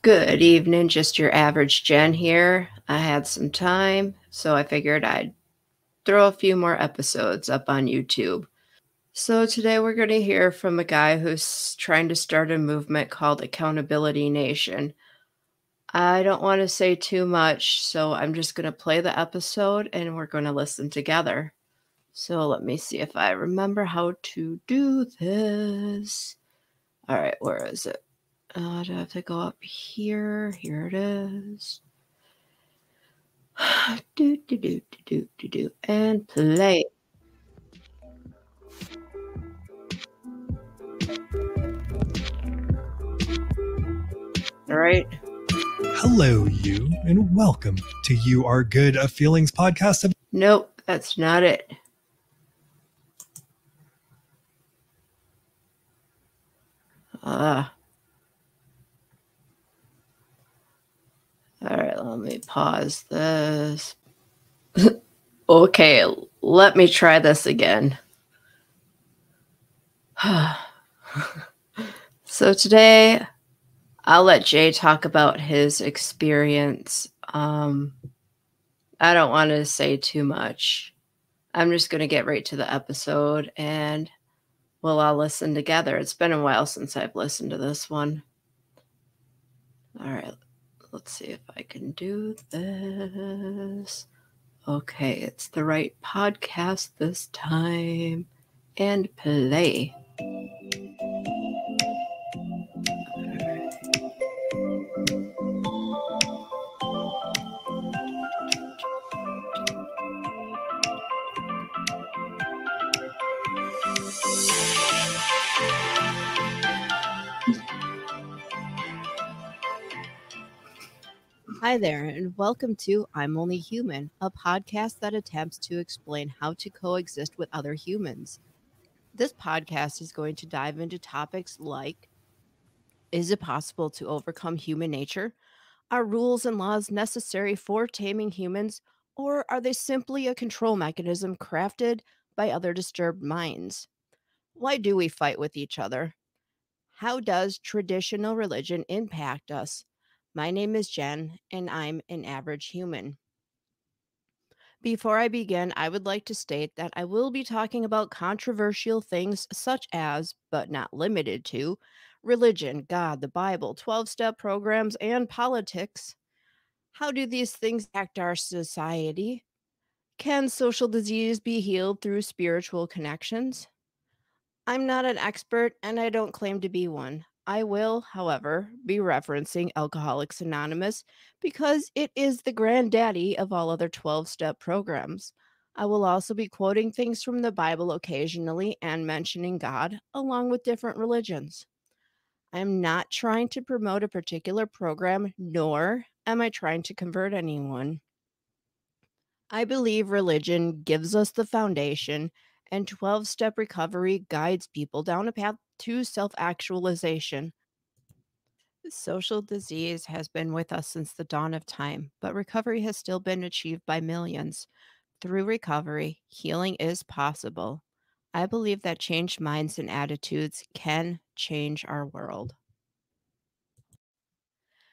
Good evening, just your average Jen here. I had some time, so I figured I'd throw a few more episodes up on YouTube. So today we're going to hear from a guy who's trying to start a movement called Accountability Nation. I don't want to say too much, so I'm just going to play the episode and we're going to listen together. So let me see if I remember how to do this. All right, where is it? Do I have to go up here? Here it is. And play. All right. Hello, you, and welcome to You Are Good of Feelings podcast. Nope, that's not it. All right, let me pause this. Okay, let me try this again. So today, I'll let Jay talk about his experience. I don't want to say too much. I'm just going to get right to the episode and we'll all listen together. It's been a while since I've listened to this one. All right, let's see if I can do this. Okay, it's the right podcast this time. And play. Hi there, and welcome to I'm Only Human, a podcast that attempts to explain how to coexist with other humans. This podcast is going to dive into topics like: is it possible to overcome human nature? Are rules and laws necessary for taming humans, or are they simply a control mechanism crafted by other disturbed minds? Why do we fight with each other? How does traditional religion impact us? My name is Jen, and I'm an average human. Before I begin, I would like to state that I will be talking about controversial things such as, but not limited to, religion, God, the Bible, 12-step programs, and politics. How do these things affect our society? Can social disease be healed through spiritual connections? I'm not an expert and I don't claim to be one. I will, however, be referencing Alcoholics Anonymous because it is the granddaddy of all other 12-step programs. I will also be quoting things from the Bible occasionally and mentioning God, along with different religions. I am not trying to promote a particular program, nor am I trying to convert anyone. I believe religion gives us the foundation, and 12-step recovery guides people down a path to self actualization. Social disease has been with us since the dawn of time, but recovery has still been achieved by millions. Through recovery, healing is possible. I believe that changed minds and attitudes can change our world.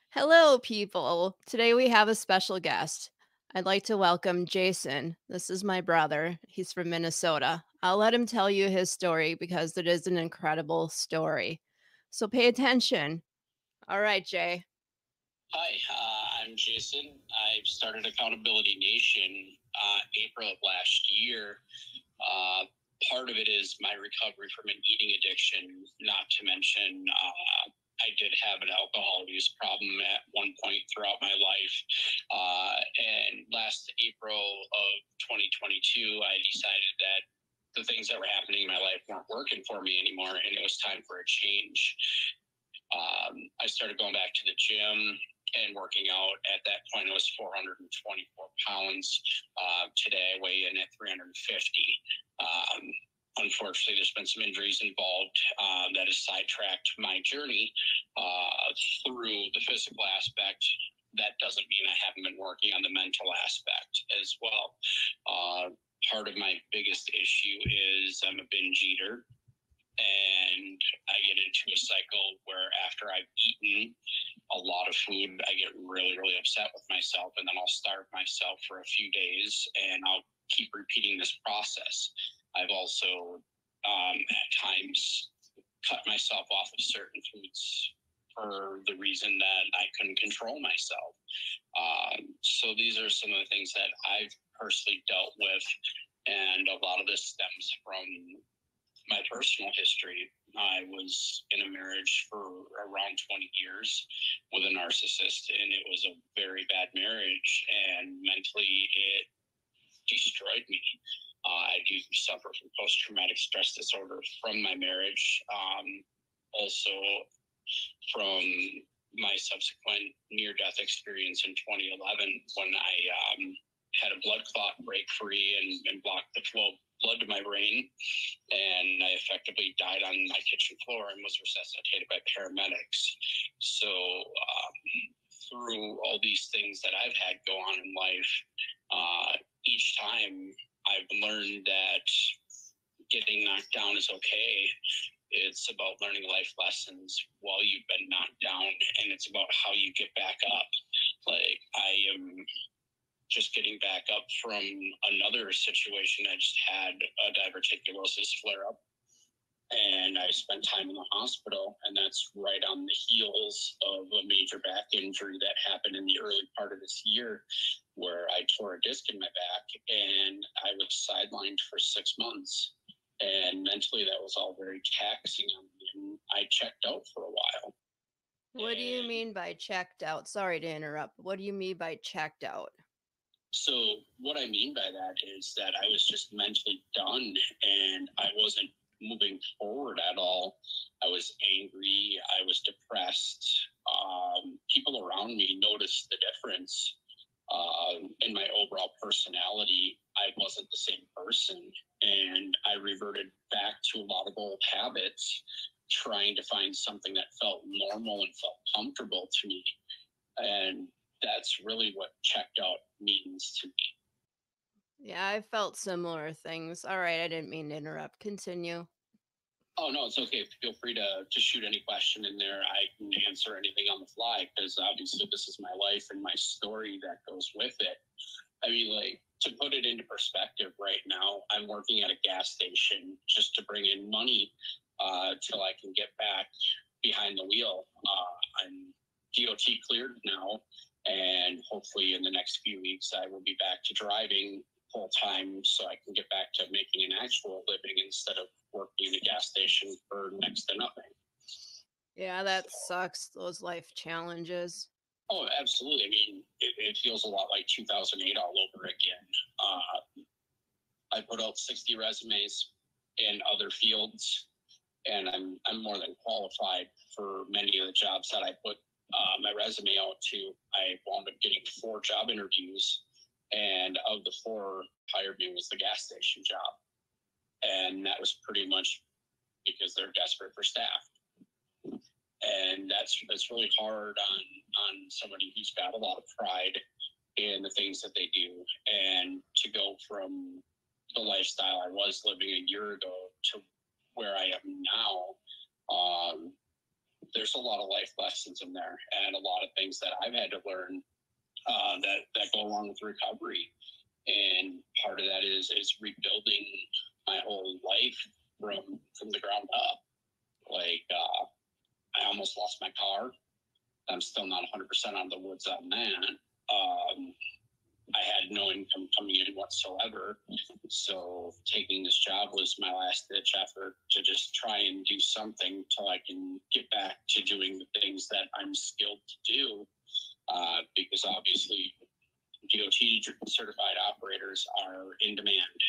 Hello, people. Today we have a special guest. I'd like to welcome Jason. This is my brother. He's from Minnesota. I'll let him tell you his story because it is an incredible story. So pay attention. All right, Jay. Hi, I'm Jason. I started Accountability Nation April of last year. Part of it is my recovery from an eating addiction, not to mention I did have an alcohol use problem at one point throughout my life. And last April of 2022, I decided that the things that were happening in my life weren't working for me anymore, and it was time for a change. I started going back to the gym and working out. At that point, I was 424 pounds. Today, I weigh in at 350. Unfortunately, there's been some injuries involved that has sidetracked my journey through the physical aspect. That doesn't mean I haven't been working on the mental aspect as well. Part of my biggest issue is I'm a binge eater. And I get into a cycle where after I've eaten, a lot of food. I get really, really upset with myself, and then I'll starve myself for a few days, and I'll keep repeating this process. I've also at times cut myself off of certain foods for the reason that I couldn't control myself. So these are some of the things that I've personally dealt with, and a lot of this stems from my personal history. I was in a marriage for around 20 years with a narcissist, and it was a very bad marriage, and mentally it destroyed me. I do suffer from post-traumatic stress disorder from my marriage. Also from my subsequent near-death experience in 2011 when I had a blood clot break free and blocked the flow of blood to my brain, and I effectively died on my kitchen floor and was resuscitated by paramedics. So through all these things that I've had go on in life, each time I've learned that getting knocked down is okay. It's about learning life lessons while you've been knocked down, and it's about how you get back up. Like, I am just getting back up from another situation. I just had a diverticulosis flare up, and I spent time in the hospital, and that's right on the heels of a major back injury that happened in the early part of this year, where I tore a disc in my back, and I was sidelined for 6 months. And mentally, that was all very taxing on me, and I checked out for a while. What do you mean by checked out? Sorry to interrupt. What do you mean by checked out? So what I mean by that is that I was just mentally done, and I wasn't moving forward at all. I was angry. I was depressed. People around me noticed the difference in my overall personality. I wasn't the same person, and I reverted back to a lot of old habits, trying to find something that felt normal and felt comfortable to me. And that's really what checked out means to me. Yeah, I felt similar things. All right, I didn't mean to interrupt. Continue. Oh, no, it's okay. Feel free to shoot any question in there. I can answer anything on the fly, because obviously this is my life and my story that goes with it. I mean, like, to put it into perspective, right now, I'm working at a gas station just to bring in money till I can get back behind the wheel. I'm DOT cleared now, and hopefully in the next few weeks, I will be back to driving full time so I can get back to making an actual living instead of working in a gas station for next to nothing. Yeah, that sucks. Those life challenges. Oh, absolutely. I mean, it feels a lot like 2008 all over again. I put out 60 resumes in other fields, and I'm more than qualified for many of the jobs that I put my resume out to. I wound up getting 4 job interviews, and of the 4 hired me was the gas station job. And that was pretty much because they're desperate for staff. And that's really hard on somebody who's got a lot of pride in the things that they do. And to go from the lifestyle I was living a year ago to where I am now, there's a lot of life lessons in there, and a lot of things that I've had to learn that go along with recovery. And part of that is rebuilding my whole life from the ground up. Like, I almost lost my car. I'm still not 100% out of the woods on that. I had no income coming in whatsoever. So taking this job was my last ditch effort to just try and do something till I can get back to doing the things that I'm skilled to do. Because obviously DOT certified operators are in demand,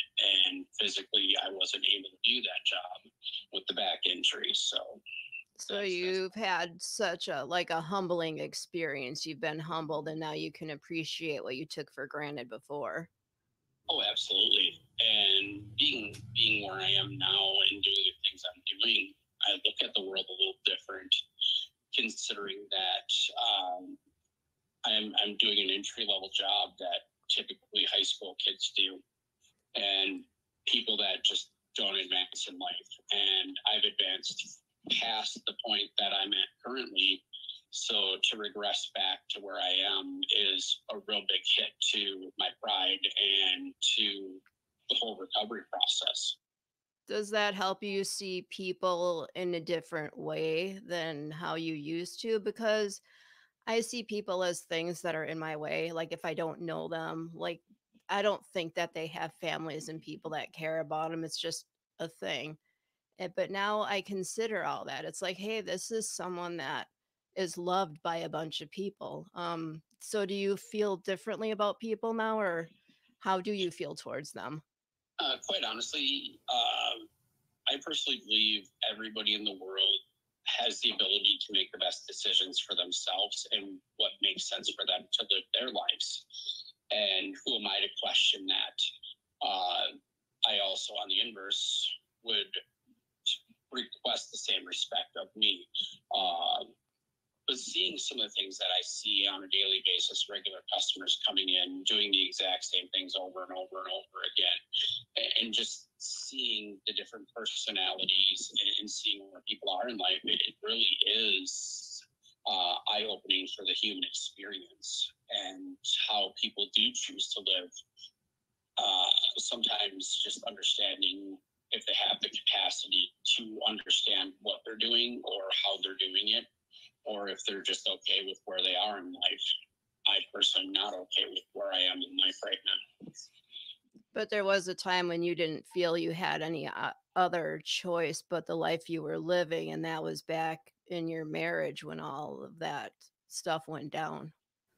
and physically I wasn't able to do that job with the back injury. So you've had such a humbling experience. You've been humbled, and now you can appreciate what you took for granted before. Oh, absolutely. And being where I am now and doing the things I'm doing, I look at the world a little different, considering that I'm doing an entry-level job that typically high school kids do, and people that just don't advance in life. And I've advanced past the point that I'm at currently, So to regress back to where I am is a real big hit to my pride and to the whole recovery process. Does that help you see people in a different way than how you used to? Because I see people as things that are in my way. Like if I don't know them, like I don't think that they have families and people that care about them. It's just a thing. But now I consider all that. It's like, hey, this is someone that is loved by a bunch of people. So do you feel differently about people now, or how do you feel towards them? Quite honestly, I personally believe everybody in the world has the ability to make the best decisions for themselves and what makes sense for them to live their lives. And who am I to question that? I also, on the inverse, would request the same respect of me. But seeing some of the things that I see on a daily basis, regular customers coming in, doing the exact same things over and over and over again, and just seeing the different personalities and seeing where people are in life, it really is eye-opening for the human experience and how people do choose to live. Sometimes just understanding if they have the capacity to understand what they're doing or how they're doing it, or if they're just okay with where they are in life. I personally am not okay with where I am in life right now. But there was a time when you didn't feel you had any other choice but the life you were living, and that was back in your marriage when all of that stuff went down.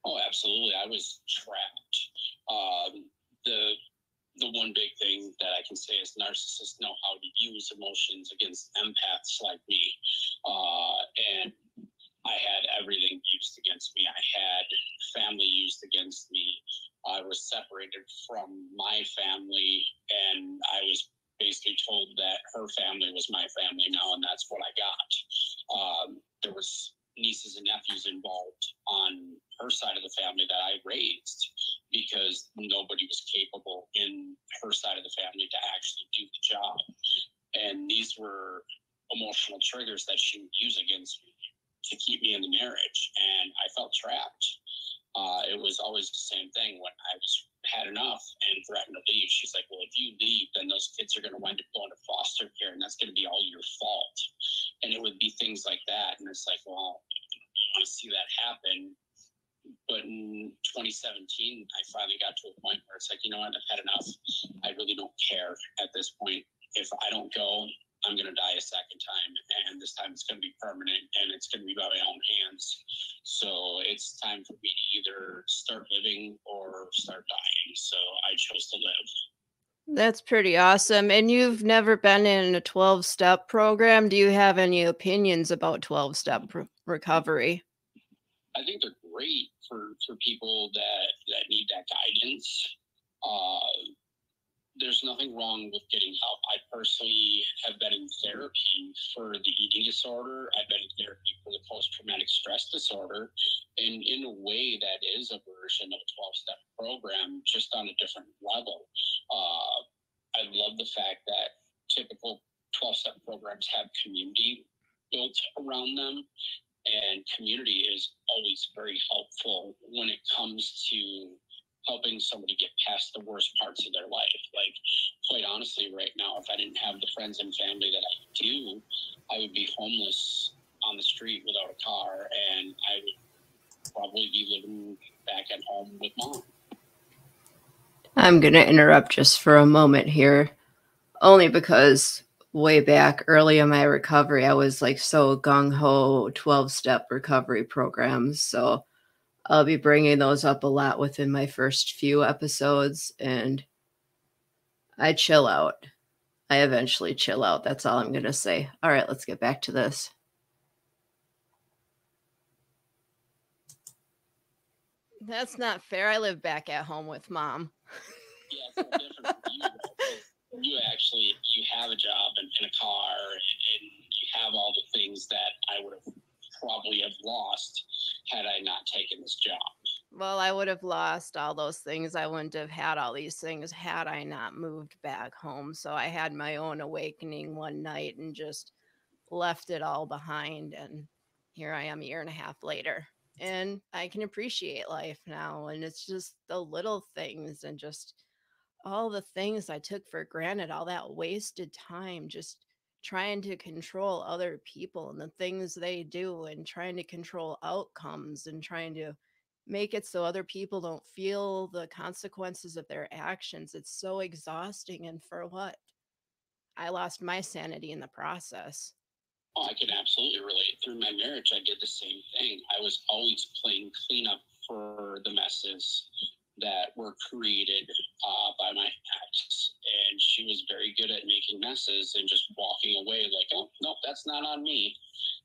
Oh, absolutely. I was trapped. The one big thing that I can say is narcissists know how to use emotions against empaths like me. And I had everything used against me. I had family used against me. I was separated from my family, and I was basically told that her family was my family now, and that's what I got. There was nieces and nephews involved on her side of the family that I raised because nobody was capable in her side of the family to actually do the job. And these were emotional triggers that she would use against me to keep me in the marriage, and I felt trapped. It was always the same thing. When I had enough and threatened to leave, she's like, well, if you leave, then those kids are going to wind up going to foster care, and that's going to be all your fault. And it would be things like that. And it's like, well, I want to see that happen. But in 2017, I finally got to a point where it's like, you know what, I've had enough. I really don't care at this point. If I don't go, I'm going to die a second time, and this time it's going to be permanent, and it's going to be by my own hands. So it's time for me to either start living or start dying. So I chose to live. That's pretty awesome. And you've never been in a 12-step program. Do you have any opinions about 12-step recovery? I think they're great for people that need that guidance. There's nothing wrong with getting help. I personally have been in therapy for the eating disorder. I've been in therapy for the post-traumatic stress disorder. And in a way, that is a version of a 12-step program, just on a different level. I love the fact that typical 12-step programs have community built around them. And community is always very helpful when it comes to helping somebody get past the worst parts of their life. Like, quite honestly, right now, if I didn't have the friends and family that I do, I would be homeless on the street without a car, and I would probably be living back at home with mom. I'm going to interrupt just for a moment here, only because way back early in my recovery, I was like so gung-ho 12-step recovery programs. So I'll be bringing those up a lot within my first few episodes, and I chill out. I eventually chill out. That's all I'm going to say. All right, let's get back to this. That's not fair. I live back at home with mom. Yeah, it's no different for you, though. You have a job and a car, and you have all the things that I would have probably have lost had I not taken this job. Well, I would have lost all those things. I wouldn't have had all these things had I not moved back home. So I had my own awakening one night and just left it all behind. And here I am a year and a half later. And I can appreciate life now. And it's just the little things and just all the things I took for granted, all that wasted time just trying to control other people and the things they do and trying to control outcomes and trying to make it so other people don't feel the consequences of their actions. It's so exhausting. And for what? I lost my sanity in the process. Oh, I can absolutely relate. Through my marriage, I did the same thing. I was always playing cleanup for the messes that were created by my ex. And she was very good at making messes and just walking away like, oh, no, that's not on me.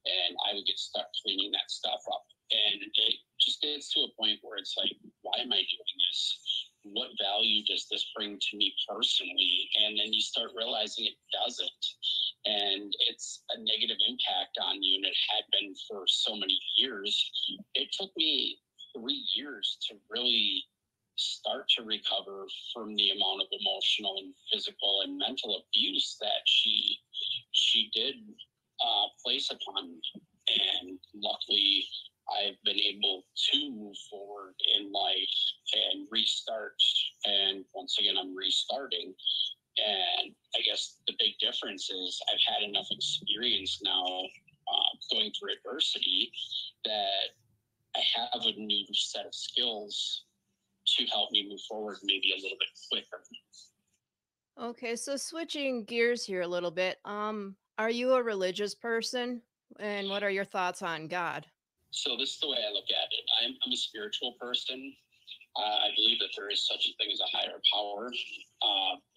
And I would get stuck cleaning that stuff up. And it just gets to a point where it's like, why am I doing this? What value does this bring to me personally? And then you start realizing it doesn't. And it's a negative impact on you, and it had been for so many years. It took me 3 years to really start to recover from the amount of emotional and physical and mental abuse that she did place upon me. And luckily, I've been able to move forward in life and restart. And once again, I'm restarting. And I guess the big difference is I've had enough experience now going through adversity that I have a new set of skills to help me move forward maybe a little bit quicker. Okay, so switching gears here a little bit. Are you a religious person? And what are your thoughts on God? So this is the way I look at it. I'm a spiritual person. I believe that there is such a thing as a higher power.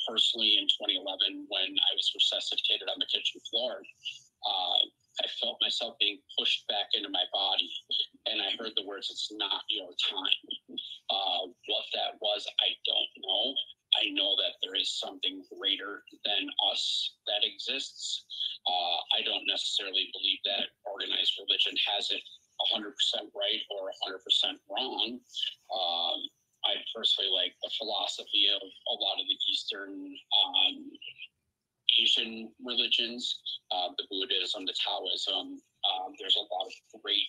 Personally, in 2011, when I was resuscitated on the kitchen floor, I felt myself being pushed back into my body, and I heard the words, "It's not your time." What that was, I don't know. I know that there is something greater than us that exists. I don't necessarily believe that organized religion has it 100% right or 100% wrong. I personally like the philosophy of a lot of the Eastern Asian religions, the Buddhism, the Taoism. There's a lot of great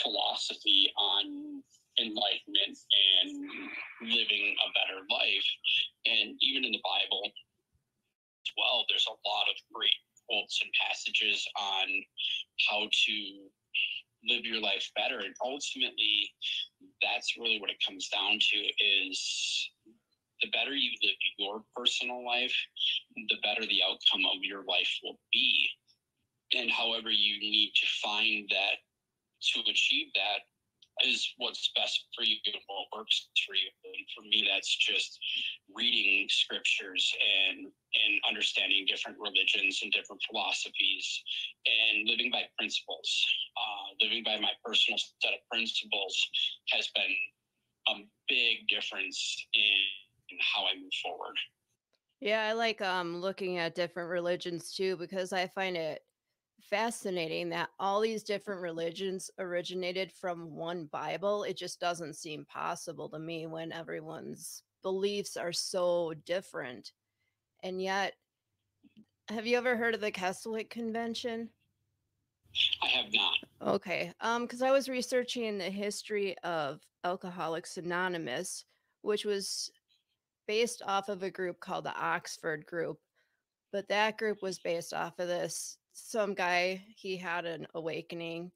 philosophy on enlightenment and living a better life. And even in the Bible as well, there's a lot of great quotes and passages on how to live your life better. And ultimately, that's really what it comes down to is the better you live your personal life, the better the outcome of your life will be. And however you need to find that to achieve that is what's best for you and what works for you. And for me, that's just reading scriptures and understanding different religions and different philosophies and living by principles. Living by my personal set of principles has been a big difference in how I move forward. Yeah, I like looking at different religions too because I find it fascinating that all these different religions originated from one Bible. It just doesn't seem possible to me when everyone's beliefs are so different. And yet, have you ever heard of the Keswick Convention? I have not. Okay. Because I was researching the history of Alcoholics Anonymous, which was based off of a group called the Oxford Group. But that group was based off of this. Some guy, he had an awakening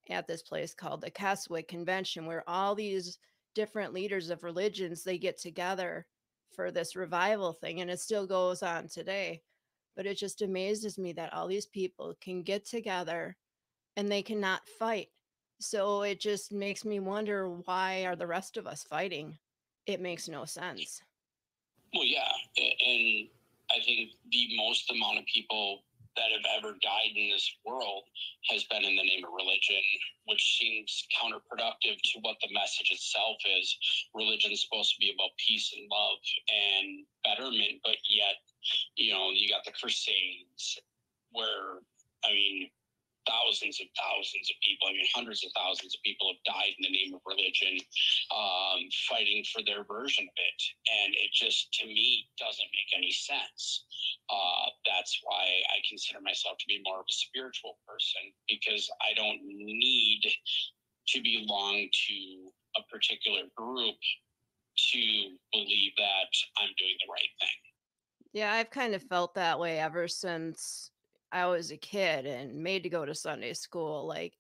at this place called the Keswick Convention, where all these different leaders of religions, they get together for this revival thing. And it still goes on today. But it just amazes me that all these people can get together and they cannot fight. So it just makes me wonder, why are the rest of us fighting? It makes no sense. Well, yeah. And I think the most amount of people that have ever died in this world has been in the name of religion, which seems counterproductive to what the message itself is. Religion is supposed to be about peace and love and betterment, but yet, you got the Crusades where, I mean, thousands of people. I mean, hundreds of thousands of people have died in the name of religion, fighting for their version of it. And it just, to me, doesn't make any sense. That's why I consider myself to be more of a spiritual person, because I don't need to belong to a particular group to believe that I'm doing the right thing. Yeah, I've kind of felt that way ever since I was a kid and made to go to Sunday school. Like,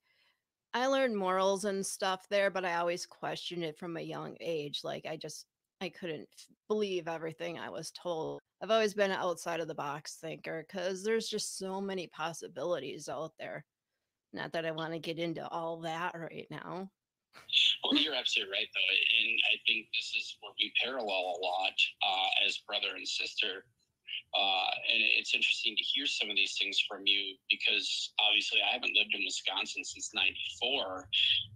I learned morals and stuff there, but I always questioned it from a young age. Like, I couldn't believe everything I was told. I've always been an outside of the box thinker because there's just so many possibilities out there. Not that I want to get into all that right now. Well, you're absolutely right, though. And I think this is where we parallel a lot as brother and sister. And it's interesting to hear some of these things from you, because obviously I haven't lived in Wisconsin since '94,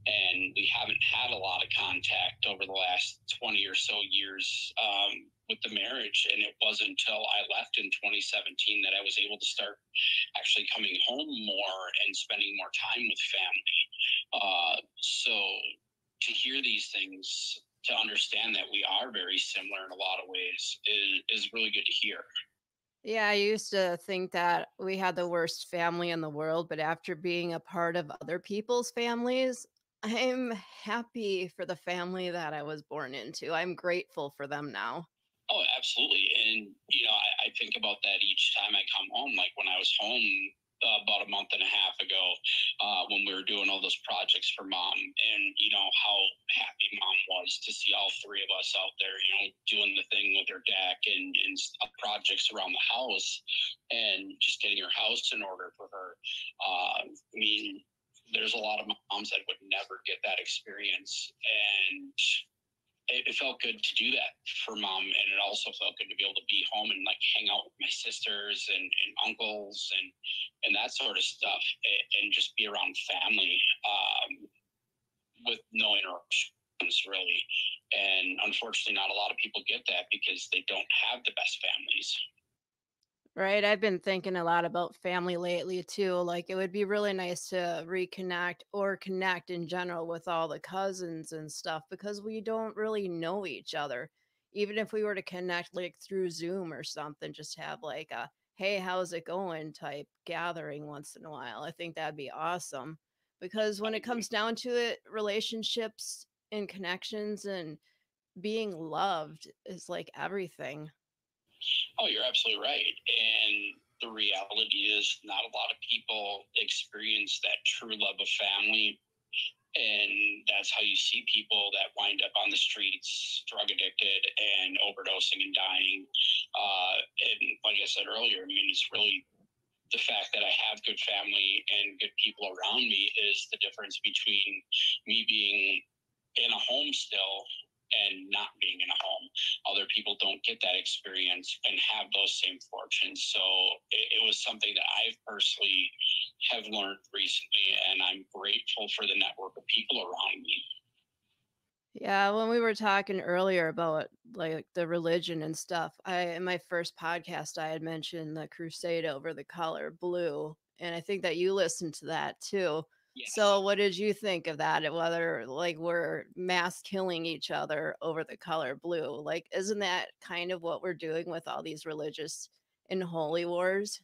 and we haven't had a lot of contact over the last 20 or so years with the marriage. And it wasn't until I left in 2017 that I was able to start actually coming home more and spending more time with family. So to hear these things, to understand that we are very similar in a lot of ways is really good to hear. Yeah, I used to think that we had the worst family in the world, but after being a part of other people's families, I'm happy for the family that I was born into. I'm grateful for them now. Oh, absolutely. And, I think about that each time I come home. Like when I was home about a month and a half ago, when we were doing all those projects for mom, and, how happy mom was to see all three of us out there, doing the thing with her deck and projects around the house, and just getting her house in order for her. I mean, there's a lot of moms that would never get that experience. And it felt good to do that for mom, and it also felt good to be able to be home and like hang out with my sisters and uncles and that sort of stuff, and just be around family with no interruptions, really. And unfortunately, not a lot of people get that because they don't have the best families. Right. I've been thinking a lot about family lately too. Like it would be really nice to reconnect or connect in general with all the cousins and stuff because we don't really know each other. Even if we were to connect like through Zoom or something, just have like a hey, how's it going type gathering once in a while. I think that'd be awesome. Because when it comes down to it, relationships and connections and being loved is like everything. Oh, you're absolutely right. And the reality is not a lot of people experience that true love of family. And that's how you see people that wind up on the streets, drug addicted and overdosing and dying. And like I said earlier, I mean, it's really the fact that I have good family and good people around me is the difference between me being in a home still and not being in a home. Other people don't get that experience and have those same fortunes. So it was something that I personally have learned recently, and I'm grateful for the network of people around me. Yeah, when we were talking earlier about like the religion and stuff, in my first podcast I had mentioned the crusade over the color blue, and I think that you listened to that too. Yes. So what did you think of that? Whether like we're mass killing each other over the color blue? Like isn't that kind of what we're doing with all these religious and holy wars?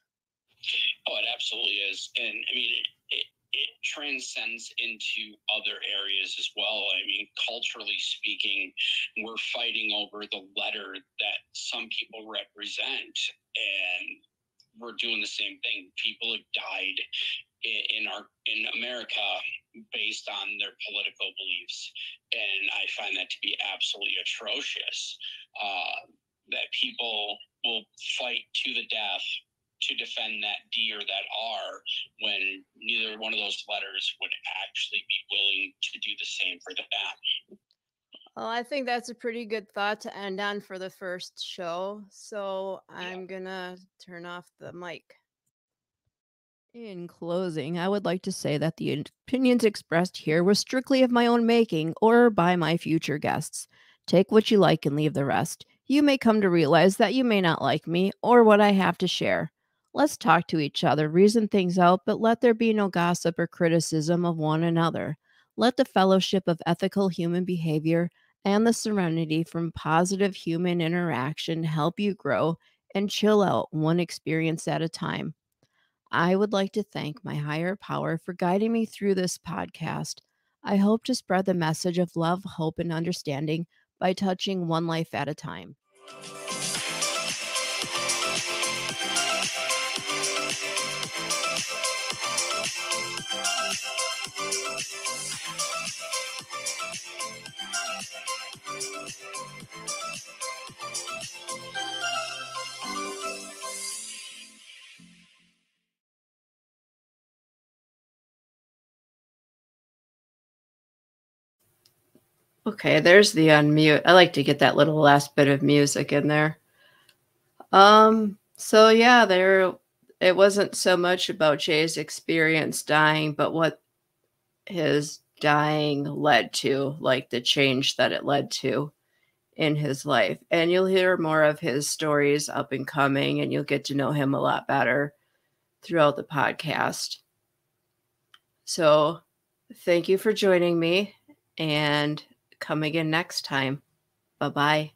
Oh, it absolutely is. And I mean, it transcends into other areas as well. I mean, culturally speaking, we're fighting over the letter that some people represent, and we're doing the same thing. People have died in America based on their political beliefs, and I find that to be absolutely atrocious. That people will fight to the death to defend that D or that R when neither one of those letters would actually be willing to do the same for them. Well, I think that's a pretty good thought to end on for the first show. So I'm gonna turn off the mic. In closing, I would like to say that the opinions expressed here were strictly of my own making or by my future guests. Take what you like and leave the rest. You may come to realize that you may not like me or what I have to share. Let's talk to each other, reason things out, but let there be no gossip or criticism of one another. Let the fellowship of ethical human behavior and the serenity from positive human interaction help you grow and chill out one experience at a time. I would like to thank my higher power for guiding me through this podcast. I hope to spread the message of love, hope, and understanding by touching one life at a time. Okay, there's the unmute. I like to get that little last bit of music in there. So yeah, it wasn't so much about Jay's experience dying, but what his dying led to, like the change that it led to in his life. And you'll hear more of his stories up and coming, and you'll get to know him a lot better throughout the podcast. So thank you for joining me, and come again next time. Bye-bye.